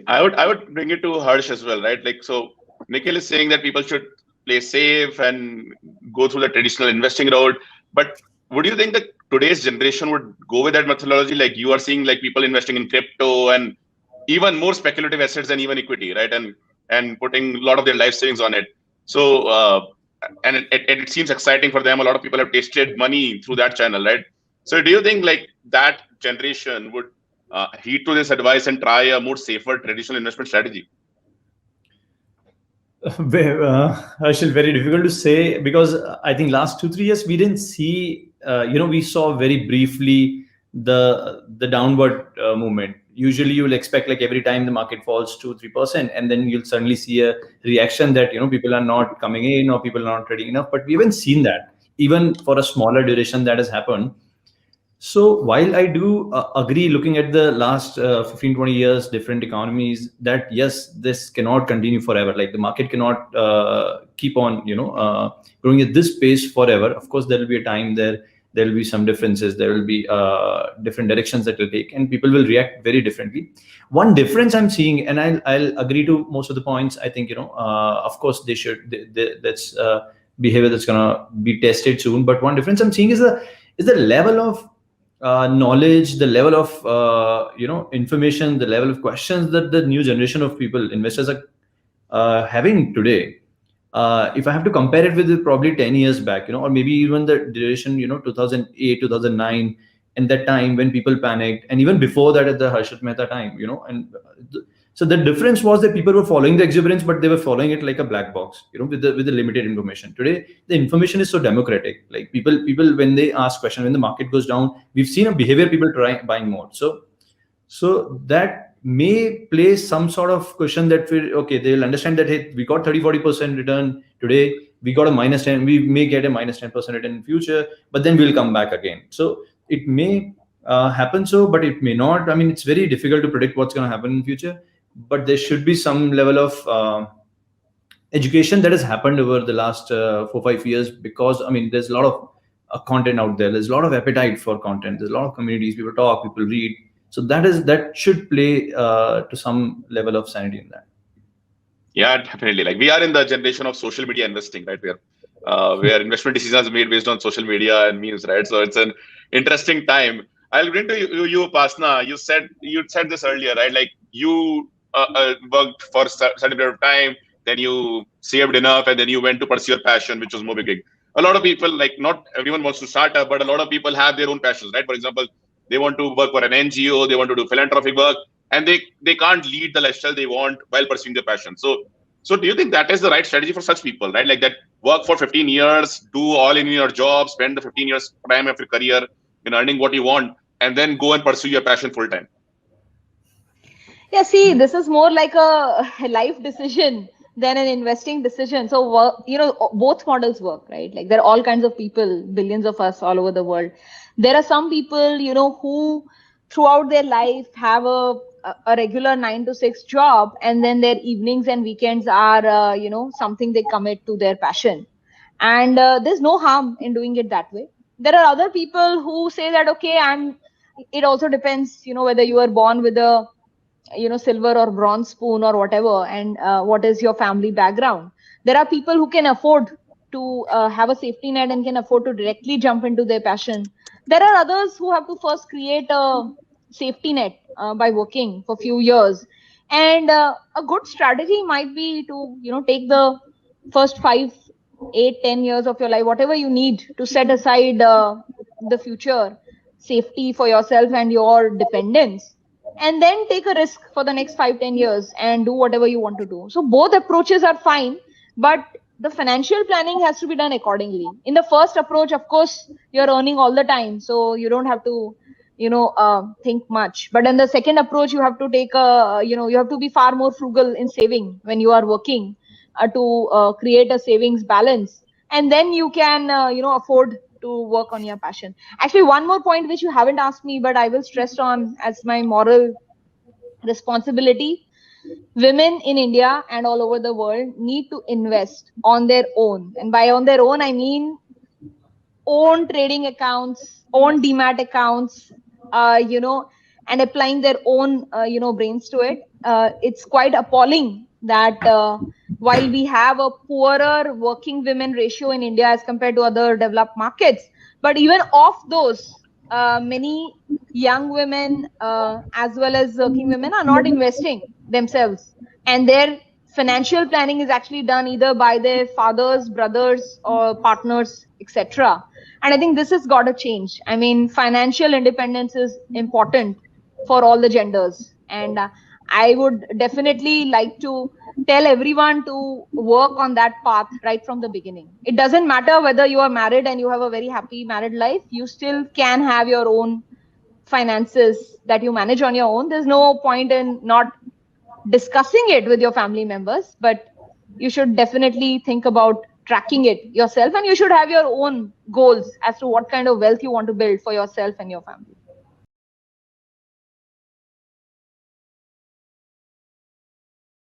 I would bring it to Harsh as well, right? Like, so Nikhil is saying that people should play safe and go through the traditional investing route. But would you think that today's generation would go with that methodology? Like you are seeing like people investing in crypto and even more speculative assets than even equity, right? And putting a lot of their life savings on it. So and it seems exciting for them. A lot of people have tasted money through that channel, right? So do you think like that generation would heed to this advice and try a more safer traditional investment strategy? Actually, very difficult to say because I think last 2 3 years we didn't see. We saw very briefly the downward movement. Usually, you will expect like every time the market falls 2 3%, and then you'll suddenly see a reaction that people are not coming in or people are not trading enough. But we haven't seen that even for a smaller duration that has happened. So while I do agree, looking at the last 15, 20 years, different economies, that yes, this cannot continue forever. Like the market cannot keep on, growing at this pace forever. Of course, there will be a time there will be some differences. There will be different directions that will take, and people will react very differently. One difference I'm seeing, and I'll agree to most of the points. I think of course they should. That's behavior that's gonna be tested soon. But one difference I'm seeing is the level of knowledge, the level of information, the level of questions that the new generation of people, investors, are having today. If I have to compare it with probably 10 years back, or maybe even the duration, 2008, 2009, and that time when people panicked, and even before that at the Harshit Mehta time, and so the difference was that people were following the exuberance, but they were following it like a black box, with the limited information. Today, the information is so democratic. Like people when they ask questions, when the market goes down, we've seen a behavior people try buying more. So that may place some sort of question that okay, they'll understand that hey, we got 30-40% return today, we got a minus 10, we may get a minus 10% return in future, but then we'll come back again. So it may happen, but it may not. I mean, it's very difficult to predict what's going to happen in future, but there should be some level of education that has happened over the last 4 5 years, because I mean there's a lot of content out there, there's a lot of appetite for content, there's a lot of communities, people talk, people read. So that should play to some level of sanity in that. Yeah, definitely. Like we are in the generation of social media investing, right? Where investment decisions are made based on social media and memes, right? So it's an interesting time. I'll bring to you, Upasna. You said this earlier, right? Like you worked for a certain period of time, then you saved enough, and then you went to pursue your passion, which was mobbing. A lot of people, like not everyone wants to start up, but a lot of people have their own passions, right? For example, they want to work for an NGO, they want to do philanthropic work, and they can't lead the lifestyle they want while pursuing their passion. So do you think that is the right strategy for such people, right? Like that work for 15 years, do all in your job, spend the 15 years prime of your career in earning what you want, and then go and pursue your passion full time. Yeah, see, this is more like a life decision than an investing decision. So, both models work, right? Like there are all kinds of people, billions of us all over the world. There are some people, who throughout their life have a regular 9 to 6 job, and then their evenings and weekends are, something they commit to their passion. And there's no harm in doing it that way. There are other people who say that, okay, it also depends, whether you are born with a silver or bronze spoon or whatever, and what is your family background. There are people who can afford to have a safety net and can afford to directly jump into their passion. There are others who have to first create a safety net by working for a few years. And a good strategy might be to take the first 5 8 10 years of your life, whatever you need to set aside the future safety for yourself and your dependents, and then take a risk for the next 5 10 years and do whatever you want to do. So both approaches are fine, but the financial planning has to be done accordingly. In the first approach, of course, you're earning all the time, so you don't have to think much. But in the second approach, you have to take you have to be far more frugal in saving when you are working, to create a savings balance, and then you can afford to work on your passion. Actually, one more point which you haven't asked me, but I will stress on as my moral responsibility. Women in India and all over the world need to invest on their own. And by on their own, I mean own trading accounts, own demat accounts, and applying their own brains to it. It's quite appalling that while we have a poorer working women ratio in India as compared to other developed markets, but even of those, many young women as well as working women are not investing themselves, and their financial planning is actually done either by their fathers, brothers, or partners, etc. And I think this has got to change. I mean, financial independence is important for all the genders, and I would definitely like to tell everyone to work on that path right from the beginning. It doesn't matter whether you are married and you have a very happy married life, you still can have your own finances that you manage on your own. There's no point in not discussing it with your family members, but you should definitely think about tracking it yourself, and you should have your own goals as to what kind of wealth you want to build for yourself and your family.